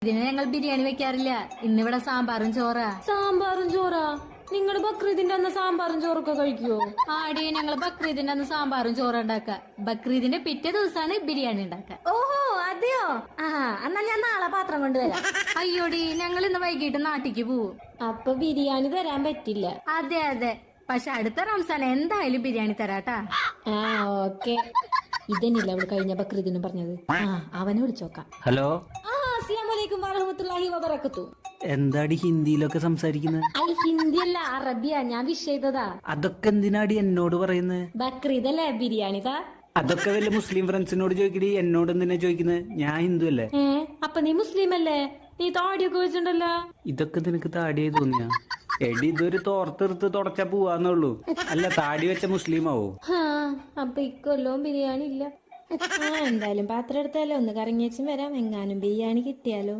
ഇതിന് ഞങ്ങൾ ബിരിയാണി വെക്കാറില്ല. ഇന്നിവിടെ സാമ്പാറും ചോറാ. സാമ്പാറും ചോറാ? നിങ്ങൾ ബക്രീദിന്റെ അന്ന് സാമ്പാറും ചോറൊക്കെ കഴിക്കുവോ? ആടി, ഞങ്ങൾ ബക്രീദിന്റെ അന്ന് സാമ്പാറും ചോറും ഉണ്ടാക്ക. ബക്രീദിന്റെ പിറ്റേ ദിവസമാണ് ബിരിയാണി ഉണ്ടാക്ക. ഓഹോ, അതെയോ? എന്നാ ഞാൻ നാളെ പാത്രം കൊണ്ടുവരാം. അയ്യോടി, ഞങ്ങൾ ഇന്ന് വൈകിട്ട് നാട്ടിക്ക് പോവും. അപ്പൊ ബിരിയാണി തരാൻ പറ്റില്ല. അതെ അതെ, പക്ഷെ അടുത്ത റംസാൻ എന്തായാലും ബിരിയാണി തരാട്ടാ. ഓക്കെ. ഇതന്നെയല്ലേ അവള് കഴിഞ്ഞ ബക്രീദിനും പറഞ്ഞത്. അവനെ വിളിച്ചോക്കാം. ഹലോ, അസ്സലാമലൈക്കും വറഹ്മത്തുള്ളാഹി വബറകാത്തു. എന്താടി ഹിന്ദിയിലൊക്കെ സംസാരിക്കുന്നത്? ഹിന്ദി അല്ല, അറബിയാ. ഞാൻ വിഷ് ചെയ്തതാ. അതൊക്കെ എന്തിനാടി എന്നോട് പറയുന്നത്? ബക്രീദ് അല്ലേ, ബിരിയാണി താ. അതൊക്കെ വല്ല മുസ്ലിം ഫ്രണ്ട്സിനോട് ചോദിക്കടി, എന്നോട് എന്തിനാ ചോദിക്കുന്നത്? ഞാൻ ഹിന്ദു അല്ലേ? അപ്പൊ നീ മുസ്ലിം അല്ലേ? നീ താടിയൊക്കെ വെച്ചിട്ടുണ്ടല്ലോ. ഇതൊക്കെ നിനക്ക് താടിയായി തോന്നിയാ? എടി, ഇതൊരു തോർത്തെടുത്ത് തുടച്ചാ പോവാന്നുള്ളൂ. അല്ല, താടി വെച്ച മുസ്ലിം ആവോ? അപ്പൊ ഇക്കൊല്ലവും ബിരിയാണി ഇല്ല. എന്തായാലും പാത്രം എടുത്താലോ, ഒന്ന് കറങ്ങി വെച്ചും വരാം. എങ്ങാനും ബിരിയാണി കിട്ടിയാലോ.